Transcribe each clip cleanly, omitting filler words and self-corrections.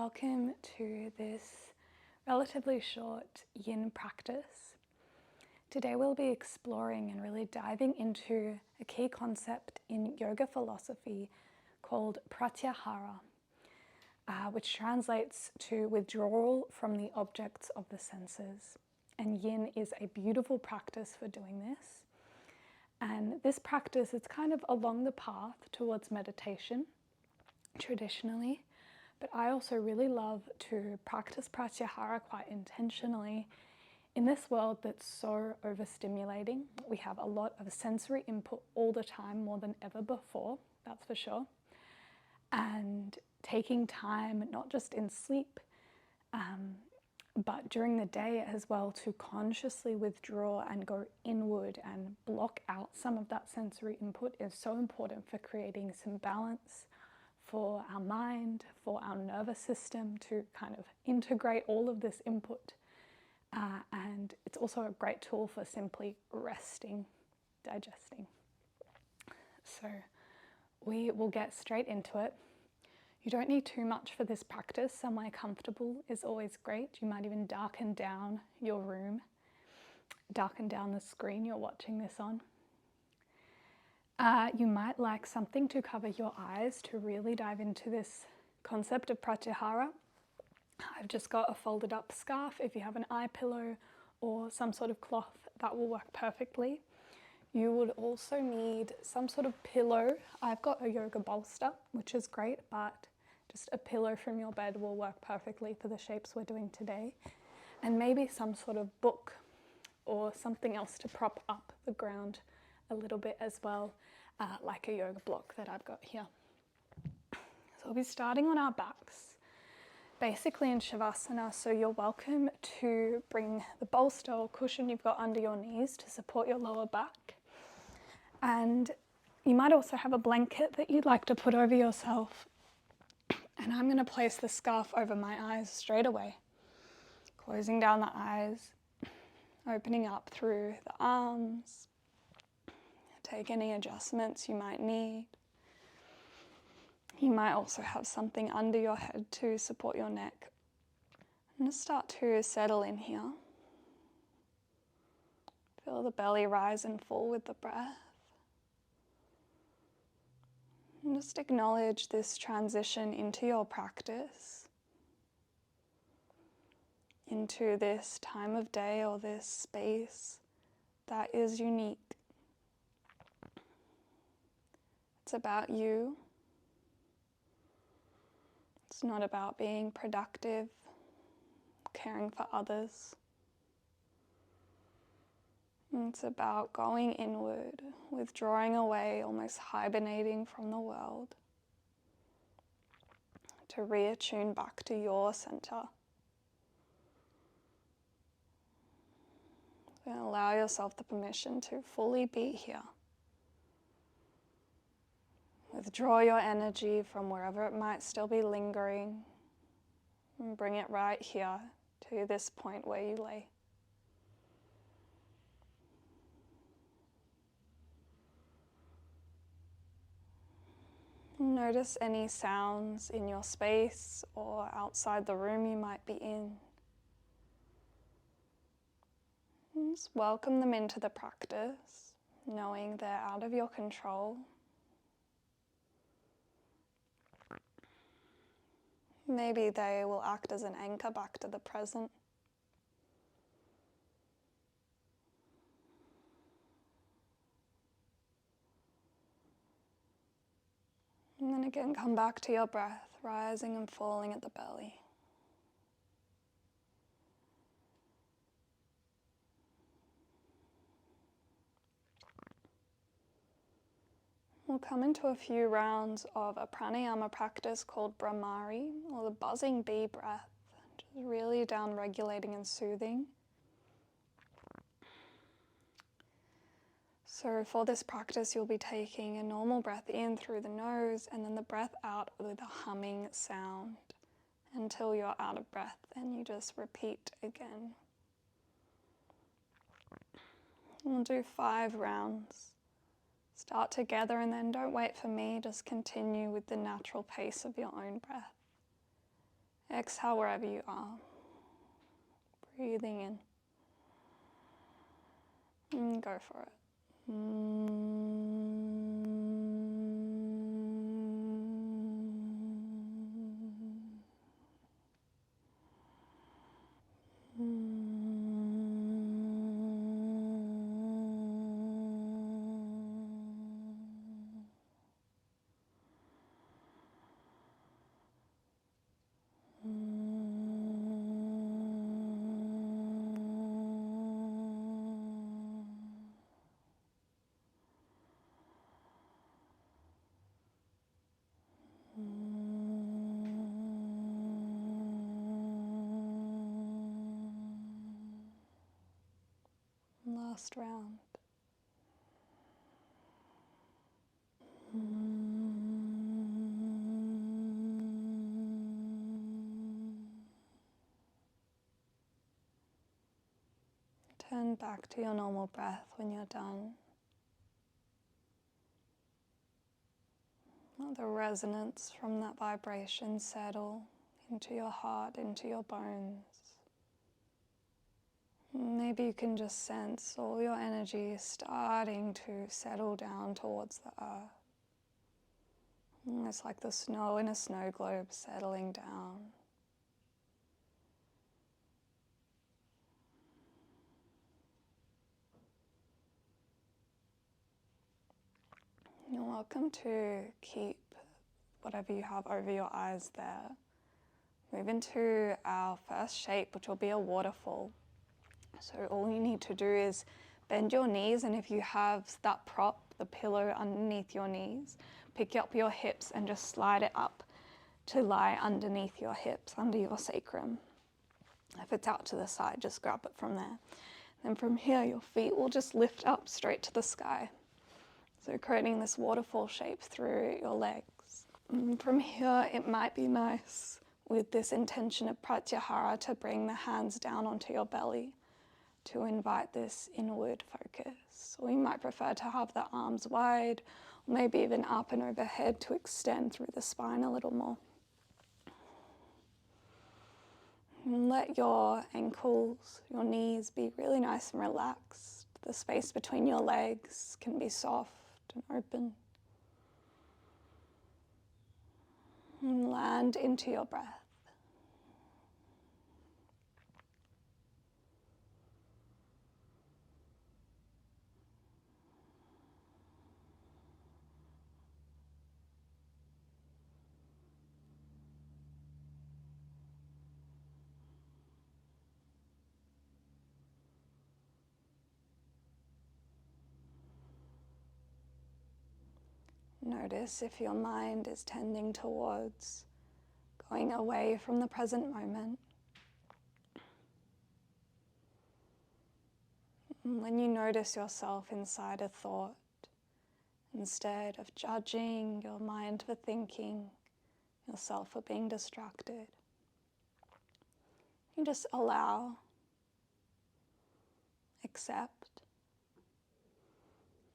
welcome to this relatively short yin practice. Today we'll be exploring and really diving into a key concept in yoga philosophy called Pratyahara, which translates to withdrawal from the objects of the senses. And yin is a beautiful practice for doing this. And this practice is kind of along the path towards meditation traditionally, but I also really love to practice Pratyahara quite intentionally in this world that's so overstimulating. We have a lot of sensory input all the time, more than ever before, that's for sure. And taking time, not just in sleep, but during the day as well, to consciously withdraw and go inward and block out some of that sensory input is so important for creating some balance for our mind, for our nervous system to kind of integrate all of this input. And it's also a great tool for simply resting, digesting. So we will get straight into it. You don't need too much for this practice. Somewhere comfortable is always great. You might even darken down your room, darken down the screen you're watching this on. You might like something to cover your eyes to really dive into this concept of Pratyahara. I've just got a folded up scarf. If you have an eye pillow or some sort of cloth, that will work perfectly. You would also need some sort of pillow. I've got a yoga bolster, which is great, but just a pillow from your bed will work perfectly for the shapes we're doing today. And maybe some sort of book or something else to prop up the ground a little bit as well, like a yoga block that I've got here. So we'll be starting on our backs, basically in Shavasana, so you're welcome to bring the bolster or cushion you've got under your knees to support your lower back. And you might also have a blanket that you'd like to put over yourself. And I'm going to place the scarf over my eyes straight away, closing down the eyes, opening up through the arms. Take any adjustments you might need. You might also have something under your head to support your neck. And just start to settle in here. Feel the belly rise and fall with the breath. And just acknowledge this transition into your practice, into this time of day or this space that is unique. It's about you. It's not about being productive, caring for others. It's about going inward, withdrawing away, almost hibernating from the world, to reattune back to your center. And allow yourself the permission to fully be here. Withdraw your energy from wherever it might still be lingering and bring it right here to this point where you lay. Notice any sounds in your space or outside the room you might be in. And just welcome them into the practice, knowing they're out of your control. Maybe they will act as an anchor back to the present. And then again, come back to your breath, rising and falling at the belly. We'll come into a few rounds of a pranayama practice called Brahmari, or the buzzing bee breath, which is really down-regulating and soothing. So for this practice, you'll be taking a normal breath in through the nose and then the breath out with a humming sound until you're out of breath, and you just repeat again. We'll do 5 rounds. Start together and then don't wait for me, just continue with the natural pace of your own breath. Exhale wherever you are. Breathing in. And go for it. Last round. Turn back to your normal breath when you're done. Let the resonance from that vibration settle into your heart, into your bones. Maybe you can just sense all your energy starting to settle down towards the earth. It's like the snow in a snow globe settling down. You're welcome to keep whatever you have over your eyes there. Move into our first shape, which will be a waterfall. So all you need to do is bend your knees, and if you have that prop, the pillow underneath your knees, pick up your hips and just slide it up to lie underneath your hips, under your sacrum. If it's out to the side, just grab it from there. Then from here, your feet will just lift up straight to the sky. So creating this waterfall shape through your legs. And from here, it might be nice with this intention of Pratyahara to bring the hands down onto your belly to invite this inward focus. Or you might prefer to have the arms wide, or maybe even up and overhead to extend through the spine a little more. And let your ankles, your knees be really nice and relaxed. The space between your legs can be soft and open. And land into your breath. Notice if your mind is tending towards going away from the present moment. And when you notice yourself inside a thought, instead of judging your mind for thinking, yourself for being distracted, you just allow, accept,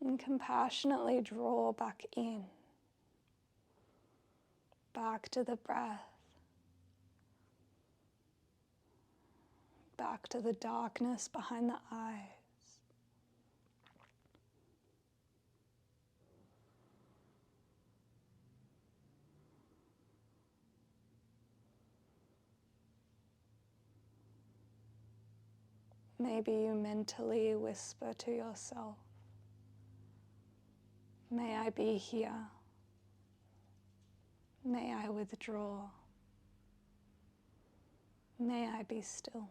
and compassionately draw back in, back to the breath, back to the darkness behind the eyes. Maybe you mentally whisper to yourself, "May I be here. May I withdraw. May I be still."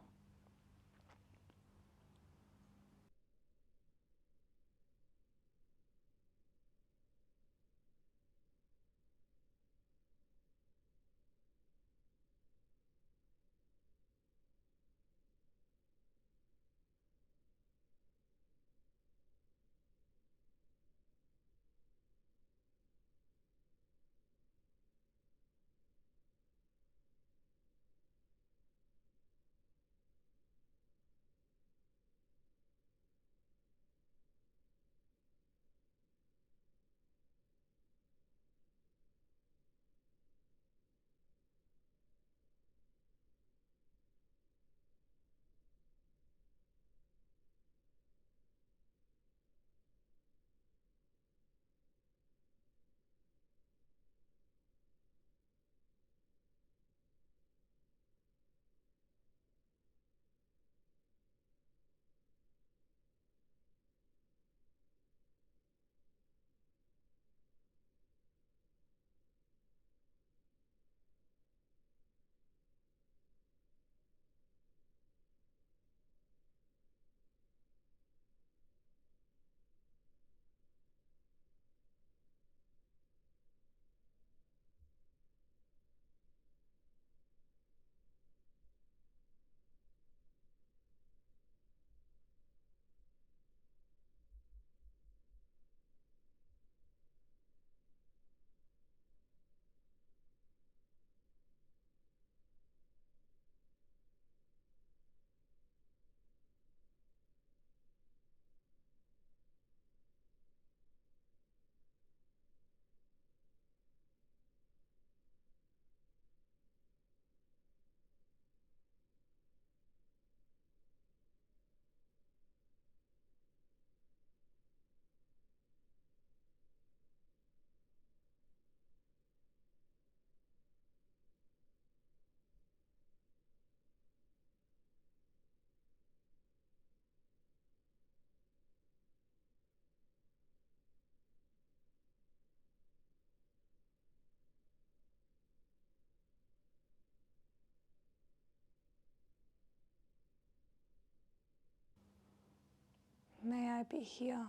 I be here?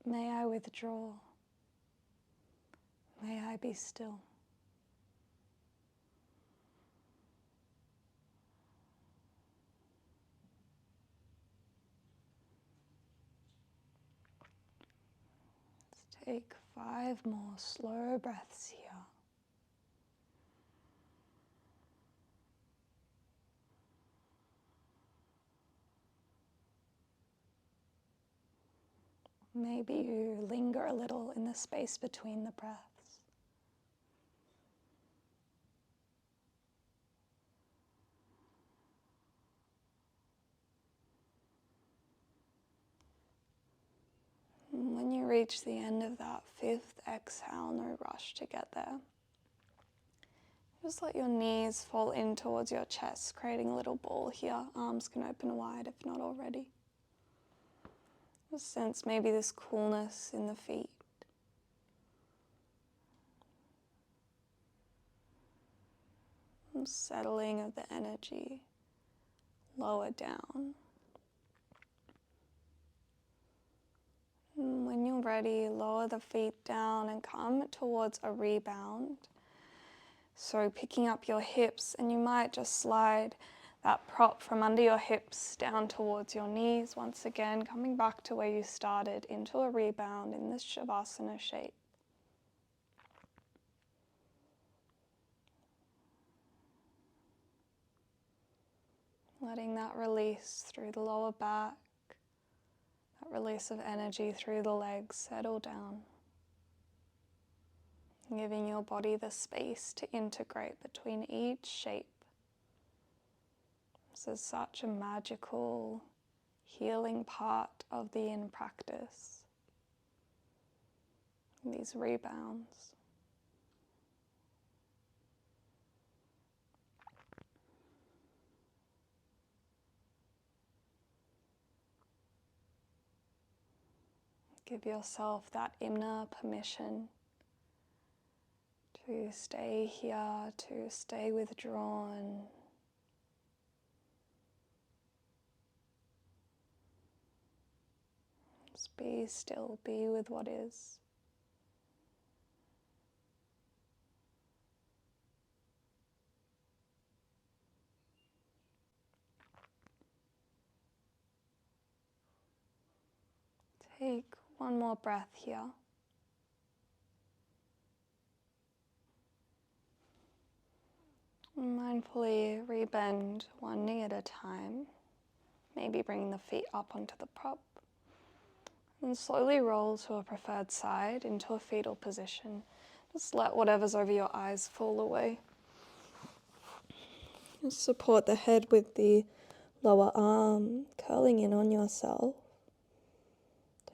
May I withdraw? May I be still? Let's take 5 more slow breaths here. Maybe you linger a little in the space between the breaths. And when you reach the end of that 5th exhale, no rush to get there. Just let your knees fall in towards your chest, creating a little ball here. Arms can open wide if not already. Just sense maybe this coolness in the feet. Settling of the energy lower down. And when you're ready, lower the feet down and come towards a rebound. So picking up your hips, and you might just slide that prop from under your hips down towards your knees. Once again, coming back to where you started into a rebound in this Shavasana shape. Letting that release through the lower back, that release of energy through the legs settle down. Giving your body the space to integrate between each shape. This is such a magical, healing part of the in practice. These rebounds. Give yourself that inner permission to stay here, to stay withdrawn. Just be still, be with what is. Take one more breath here. Mindfully rebend one knee at a time, maybe bringing the feet up onto the prop. And slowly roll to a preferred side into a fetal position. Just let whatever's over your eyes fall away. Just support the head with the lower arm, curling in on yourself.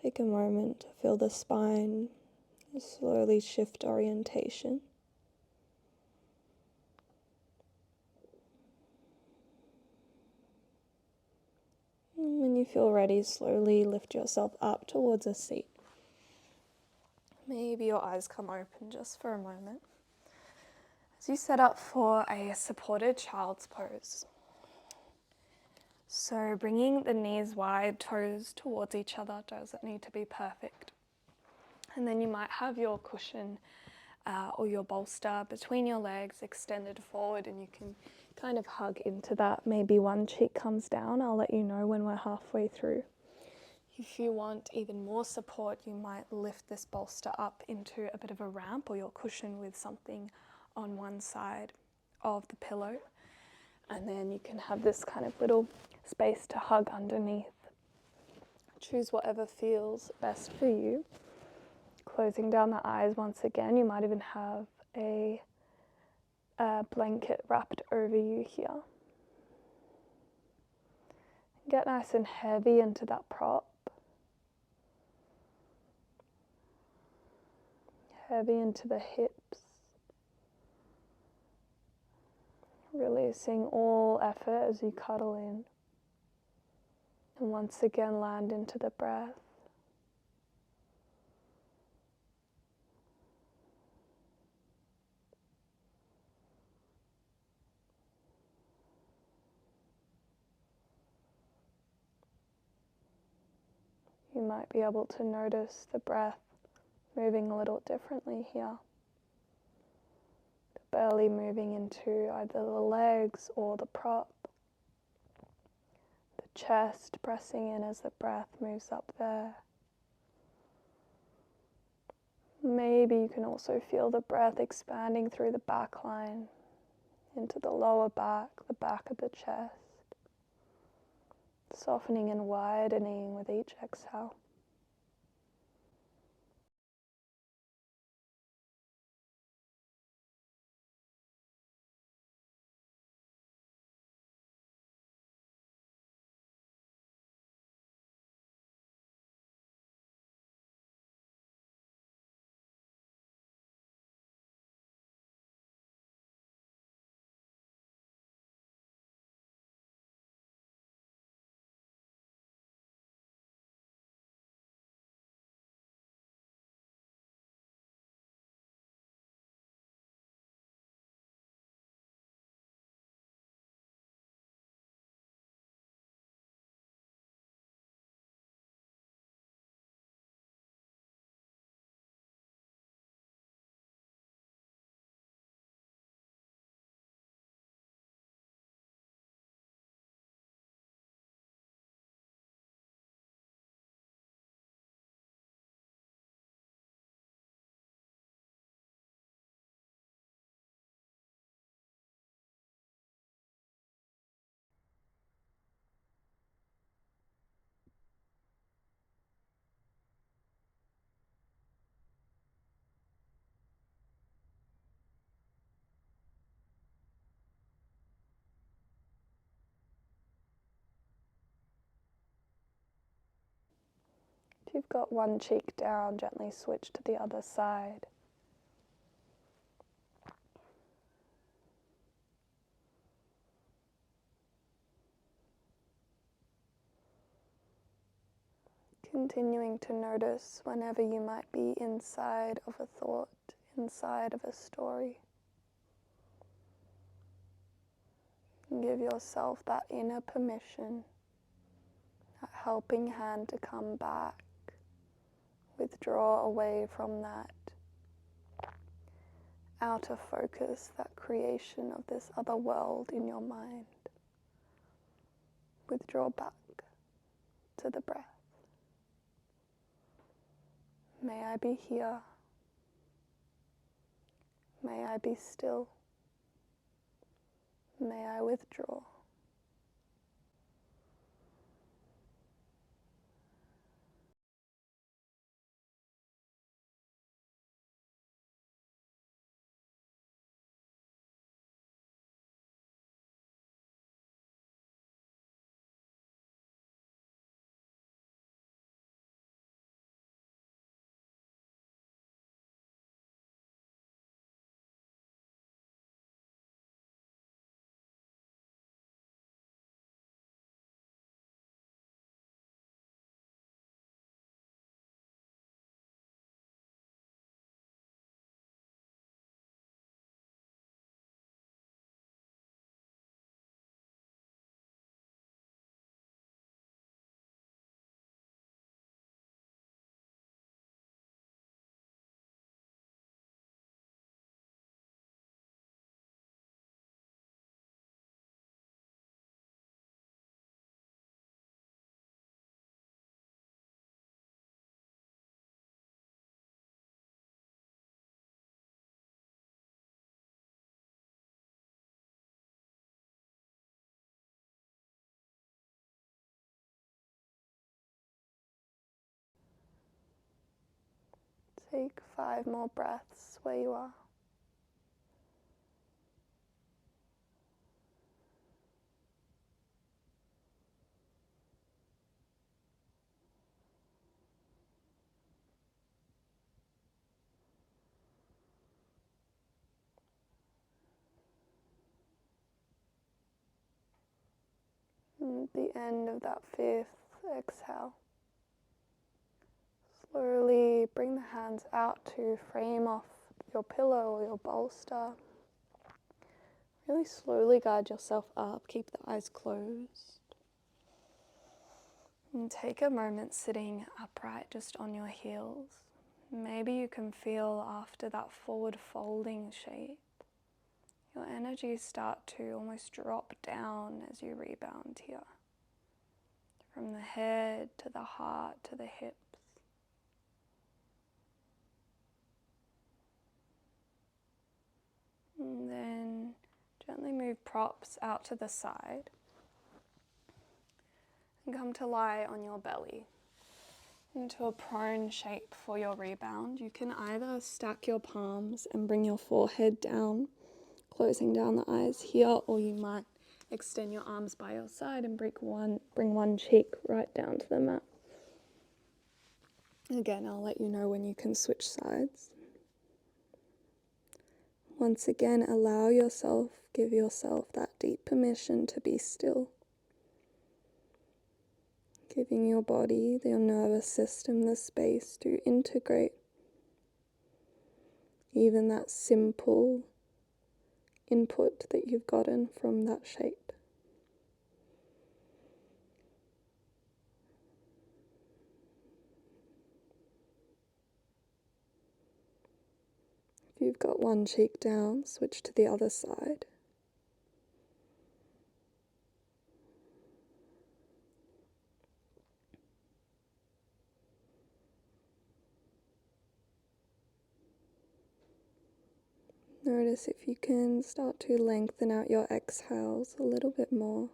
Take a moment to feel the spine, slowly shift orientation. And when you feel ready, slowly lift yourself up towards a seat. Maybe your eyes come open just for a moment. As you set up for a supported child's pose. So bringing the knees wide, toes towards each other, doesn't need to be perfect. And then you might have your cushion or your bolster between your legs extended forward, and you can kind of hug into that. Maybe one cheek comes down. I'll let you know when we're halfway through. If you want even more support, you might lift this bolster up into a bit of a ramp or your cushion with something on one side of the pillow. And then you can have this kind of little space to hug underneath. Choose whatever feels best for you. Closing down the eyes once again. You might even have a blanket wrapped over you here. Get nice and heavy into that prop. Heavy into the hips. Releasing all effort as you cuddle in. And once again land into the breath. You might be able to notice the breath moving a little differently here. The belly moving into either the legs or the prop. The chest pressing in as the breath moves up there. Maybe you can also feel the breath expanding through the back line into the lower back, the back of the chest, softening and widening with each exhale. If you've got one cheek down, gently switch to the other side. Continuing to notice whenever you might be inside of a thought, inside of a story. And give yourself that inner permission, that helping hand to come back. Withdraw away from that outer focus, that creation of this other world in your mind. Withdraw back to the breath. May I be here. May I be still. May I withdraw. Take 5 more breaths where you are. And at the end of that 5th exhale, slowly bring the hands out to frame off your pillow or your bolster. Really slowly guide yourself up. Keep the eyes closed. And take a moment sitting upright just on your heels. Maybe you can feel after that forward folding shape, your energies start to almost drop down as you rebound here. From the head to the heart to the hips. And then gently move props out to the side. And come to lie on your belly into a prone shape for your rebound. You can either stack your palms and bring your forehead down, closing down the eyes here, or you might extend your arms by your side and bring one cheek right down to the mat. Again, I'll let you know when you can switch sides. Once again, give yourself that deep permission to be still. Giving your body, your nervous system, the space to integrate even that simple input that you've gotten from that shape. If you've got one cheek down, switch to the other side. Notice if you can start to lengthen out your exhales a little bit more.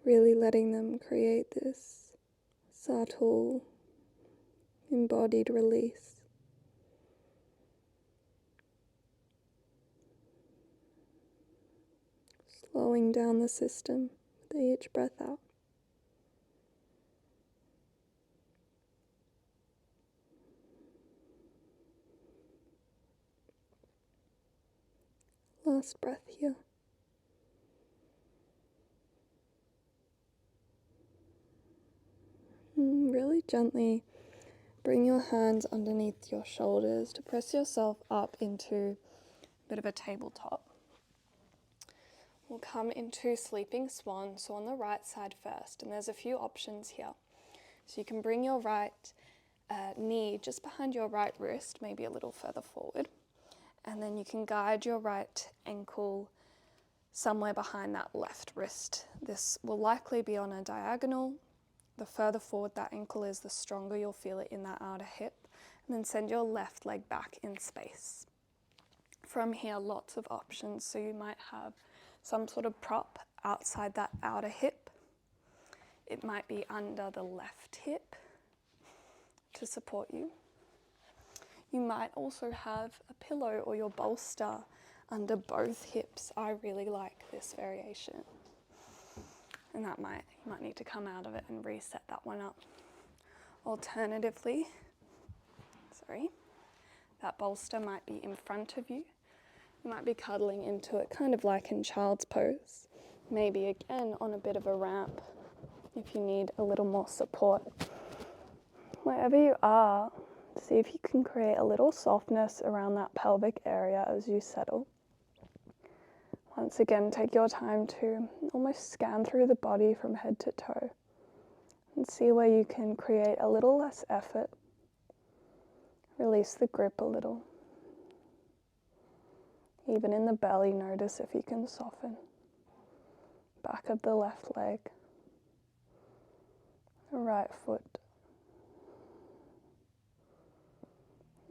Really letting them create this subtle, embodied release. Slowing down the system with each breath out. Last breath here. Really gently bring your hands underneath your shoulders to press yourself up into a bit of a tabletop. We'll come into sleeping swan, so on the right side first, and there's a few options here. So you can bring your right knee just behind your right wrist, maybe a little further forward, and then you can guide your right ankle somewhere behind that left wrist. This will likely be on a diagonal. The further forward that ankle is, the stronger you'll feel it in that outer hip. And then send your left leg back in space. From here, lots of options. So you might have some sort of prop outside that outer hip. It might be under the left hip to support you. You might also have a pillow or your bolster under both hips. I really like this variation. And you might need to come out of it and reset that one up. Alternatively, that bolster might be in front of you. You might be cuddling into it, kind of like in child's pose. Maybe again on a bit of a ramp if you need a little more support. Wherever you are, see if you can create a little softness around that pelvic area as you settle. Once again, take your time to almost scan through the body from head to toe and see where you can create a little less effort. Release the grip a little. Even in the belly, notice if you can soften. Back of the left leg, the right foot.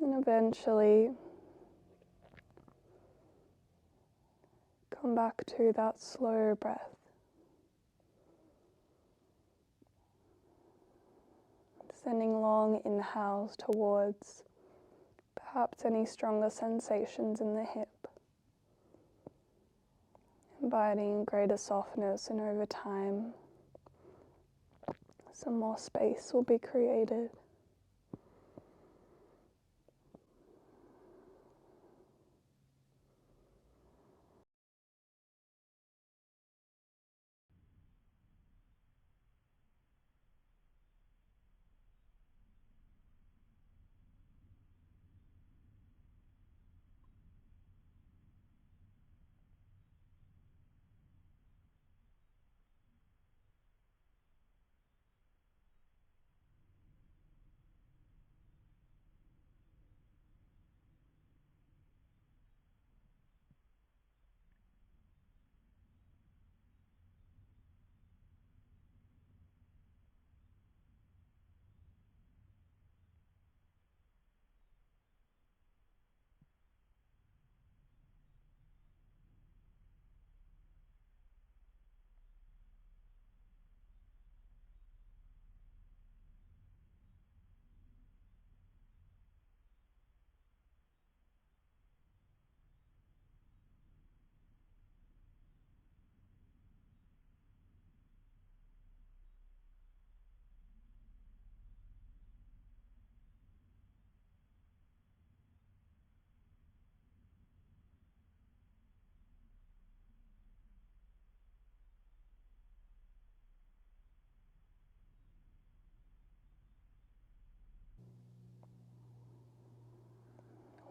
And eventually, come back to that slow breath. Sending long inhales towards perhaps any stronger sensations in the hip. Inviting greater softness, and over time, some more space will be created.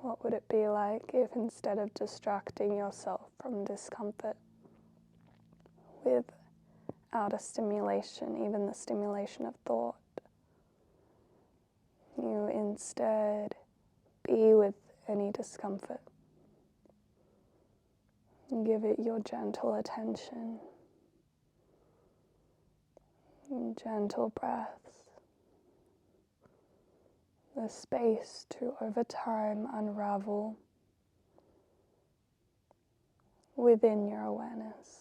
What would it be like if instead of distracting yourself from discomfort without a stimulation, even the stimulation of thought, you instead be with any discomfort and give it your gentle attention, and gentle breaths, the space to over time unravel within your awareness.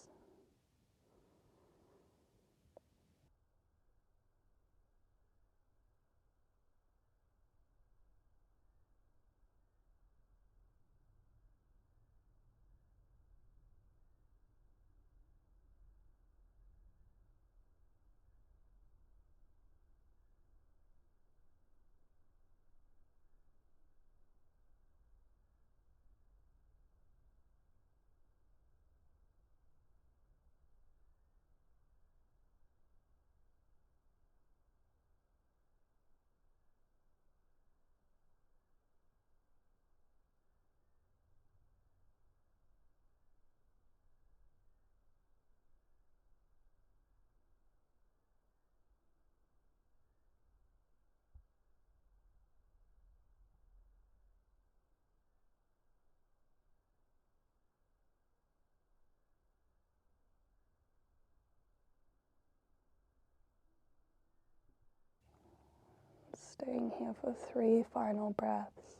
Staying here for 3 final breaths,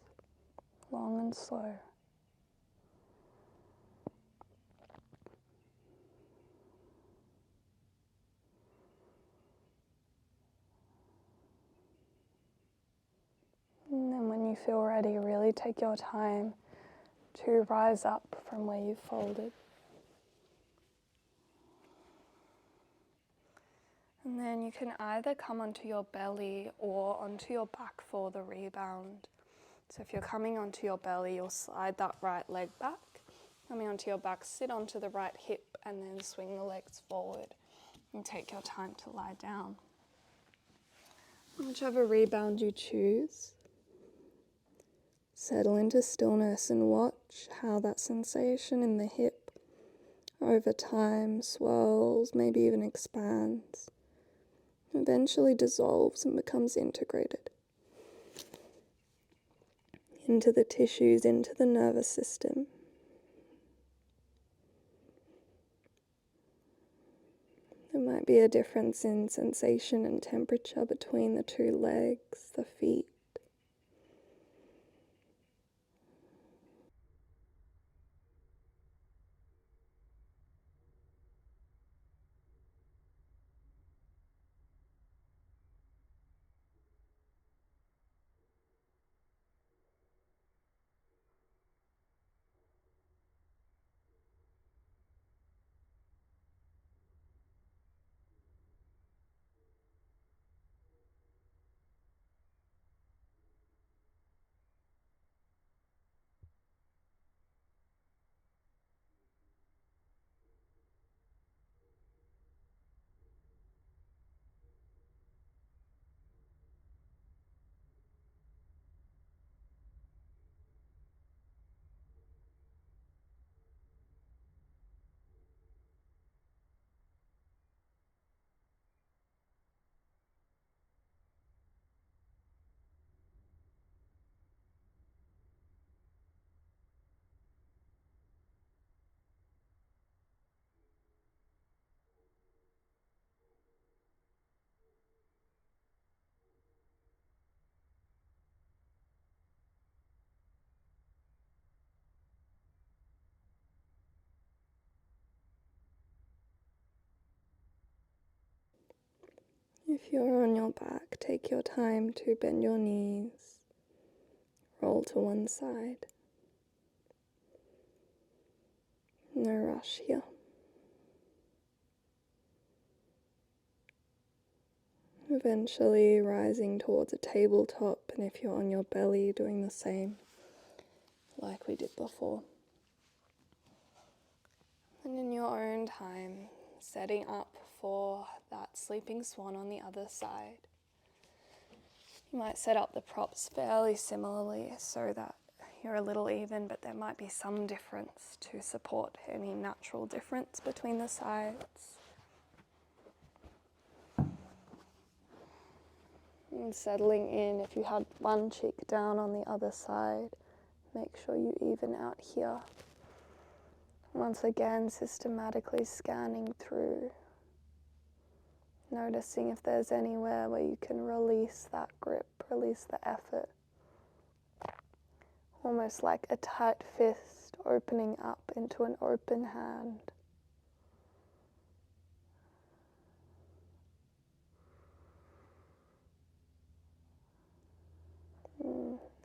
long and slow. And then when you feel ready, really take your time to rise up from where you folded. And then you can either come onto your belly or onto your back for the rebound. So if you're coming onto your belly, you'll slide that right leg back. Coming onto your back, sit onto the right hip and then swing the legs forward and take your time to lie down. Whichever rebound you choose, settle into stillness and watch how that sensation in the hip over time swells, maybe even expands, eventually dissolves and becomes integrated into the tissues, into the nervous system. There might be a difference in sensation and temperature between the 2 legs, the feet. If you're on your back, take your time to bend your knees, roll to one side. No rush here. Eventually rising towards a tabletop, and if you're on your belly, doing the same like we did before. And in your own time, setting up for that sleeping swan on the other side. You might set up the props fairly similarly so that you're a little even, but there might be some difference to support any natural difference between the sides. And settling in, if you had one cheek down on the other side, make sure you even out here. Once again, systematically scanning through, noticing if there's anywhere where you can release that grip, release the effort. Almost like a tight fist opening up into an open hand.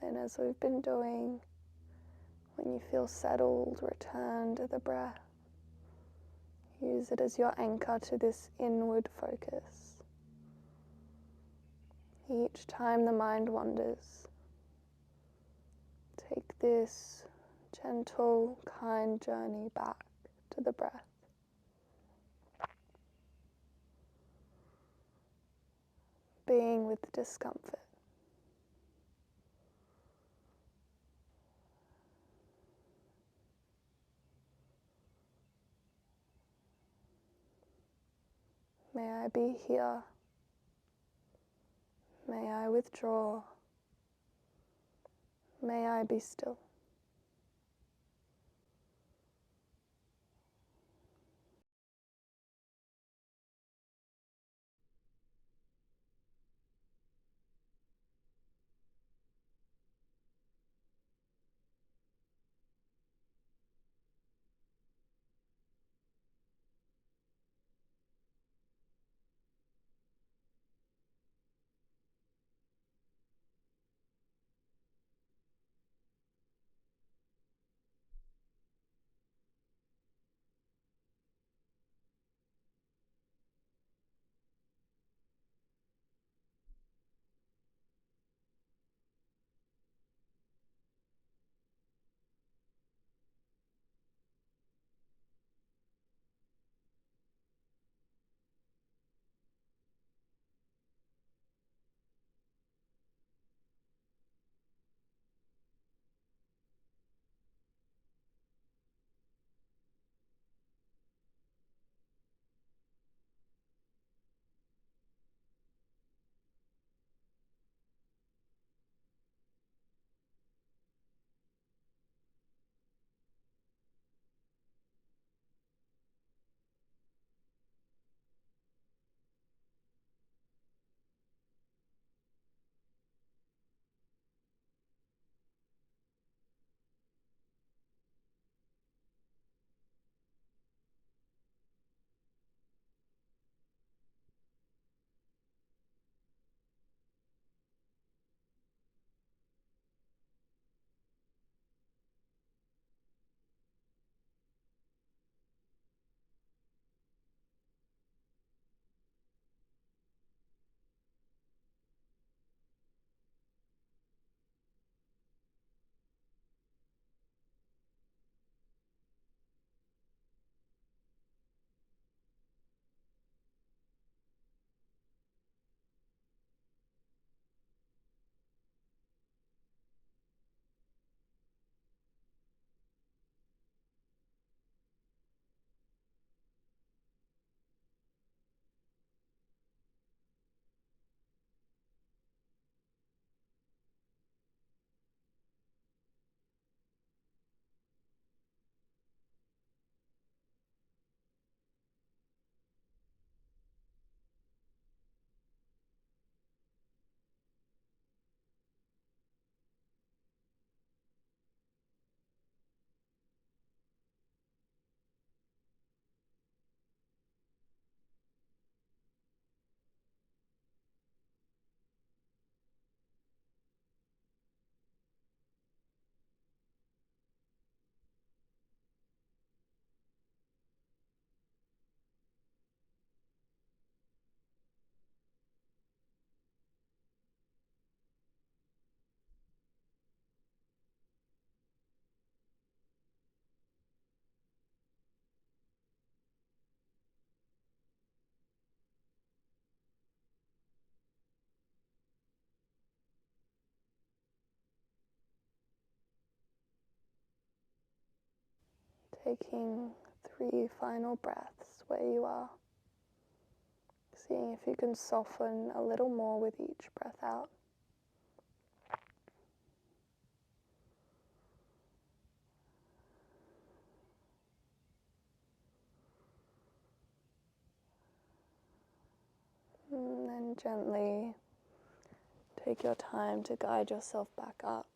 Then, as we've been doing, when you feel settled, return to the breath. Use it as your anchor to this inward focus. Each time the mind wanders, take this gentle, kind journey back to the breath. Being with discomfort. May I be here. May I withdraw. May I be still. Taking 3 final breaths where you are. Seeing if you can soften a little more with each breath out. And then gently take your time to guide yourself back up.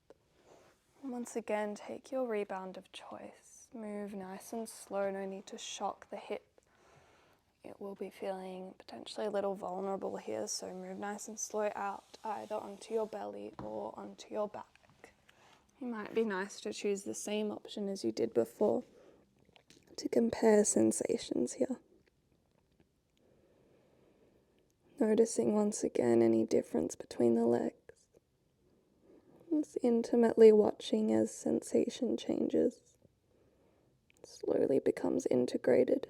And once again, take your rebound of choice. Move nice and slow, no need to shock the hip. It will be feeling potentially a little vulnerable here, so move nice and slow out, either onto your belly or onto your back. It might be nice to choose the same option as you did before to compare sensations here. Noticing once again any difference between the legs. Just intimately watching as sensation changes, slowly becomes integrated.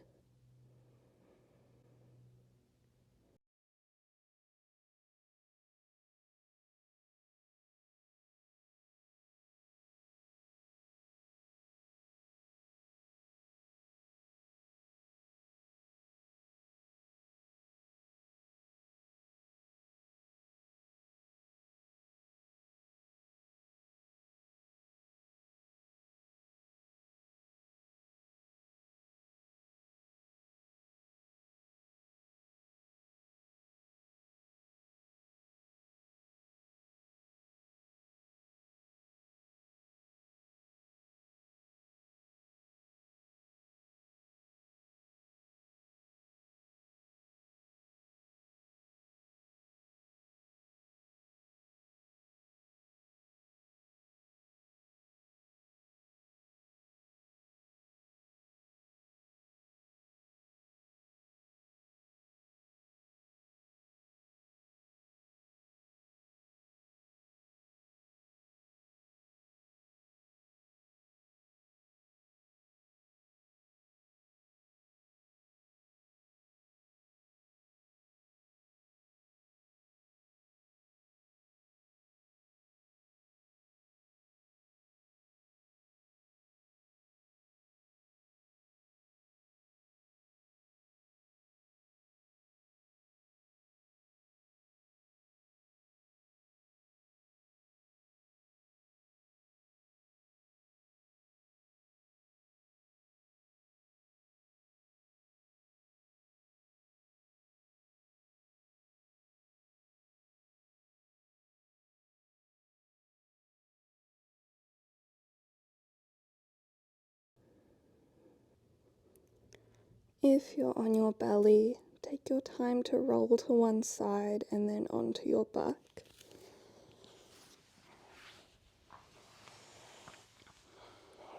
If you're on your belly, take your time to roll to one side and then onto your back.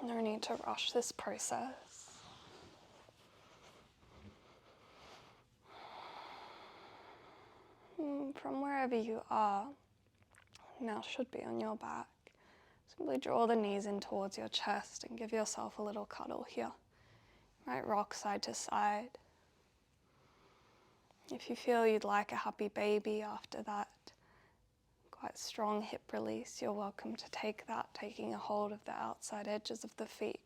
No need to rush this process. From wherever you are, now should be on your back. Simply draw the knees in towards your chest and give yourself a little cuddle here. Right, rock side to side. If you feel you'd like a happy baby after that quite strong hip release, you're welcome to take that, taking a hold of the outside edges of the feet.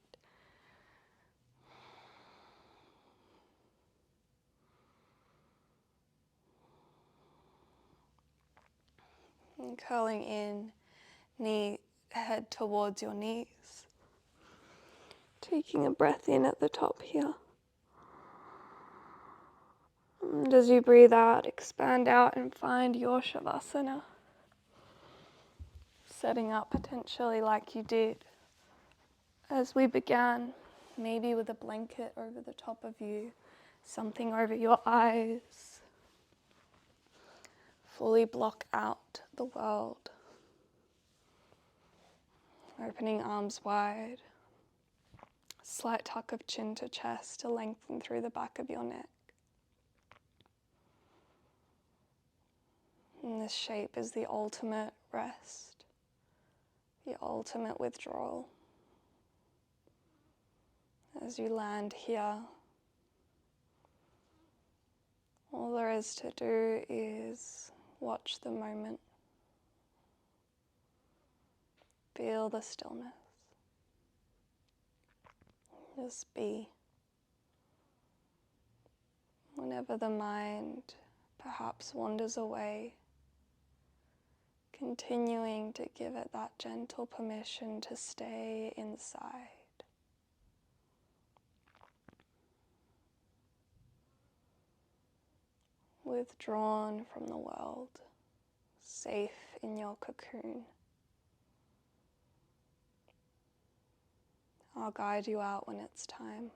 And curling in, head towards your knees. Taking a breath in at the top here. And as you breathe out, expand out and find your Shavasana. Setting up potentially like you did as we began, maybe with a blanket over the top of you, something over your eyes. Fully block out the world. Opening arms wide. Slight tuck of chin to chest to lengthen through the back of your neck. And this shape is the ultimate rest, the ultimate withdrawal. As you land here, all there is to do is watch the moment. Feel the stillness. Just be. Whenever the mind perhaps wanders away, continuing to give it that gentle permission to stay inside. Withdrawn from the world, safe in your cocoon. I'll guide you out when it's time.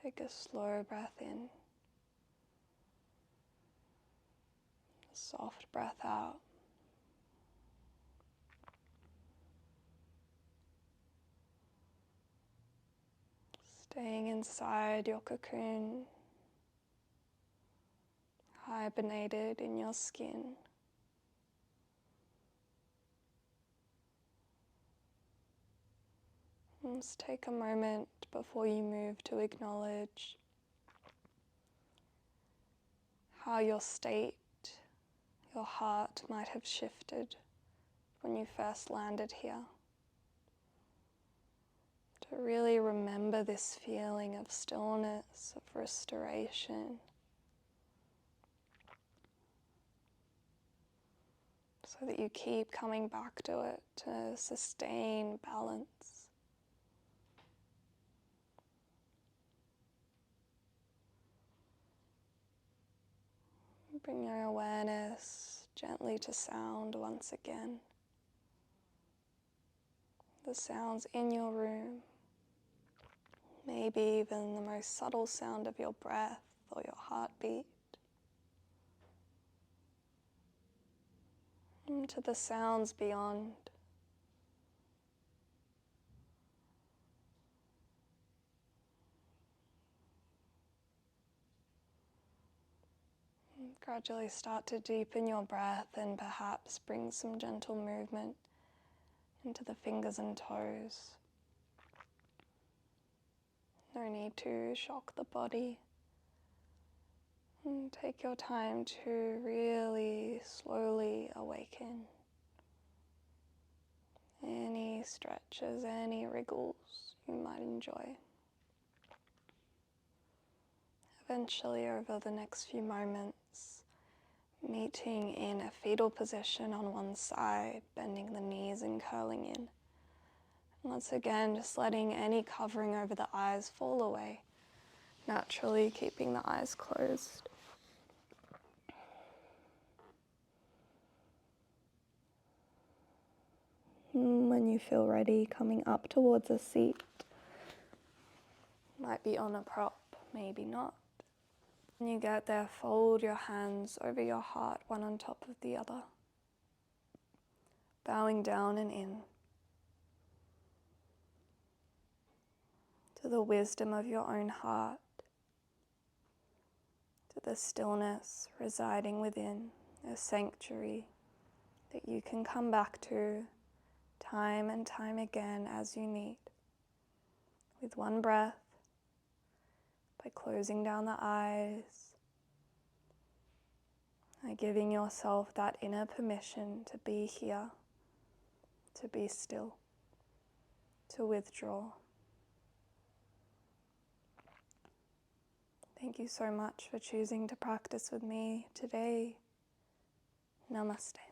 Take a slow breath in, a soft breath out. Staying inside your cocoon, hibernated in your skin. Just take a moment before you move to acknowledge how your state, your heart might have shifted when you first landed here. To really remember this feeling of stillness, of restoration. so that you keep coming back to it to sustain balance. Bring your awareness gently to sound once again. The sounds in your room, maybe even the most subtle sound of your breath or your heartbeat, and to the sounds beyond. And gradually start to deepen your breath and perhaps bring some gentle movement into the fingers and toes. No need to shock the body. And take your time to really slowly awaken. Any stretches, any wriggles you might enjoy. Eventually, over the next few moments, meeting in a fetal position on one side, bending the knees and curling in. Once again, just letting any covering over the eyes fall away, naturally keeping the eyes closed. When you feel ready, coming up towards a seat. Might be on a prop, maybe not. When you get there, fold your hands over your heart, one on top of the other. Bowing down and in to the wisdom of your own heart, to the stillness residing within, a sanctuary that you can come back to time and time again as you need, with one breath, by closing down the eyes, by giving yourself that inner permission to be here, to be still, to withdraw. Thank you so much for choosing to practice with me today. Namaste.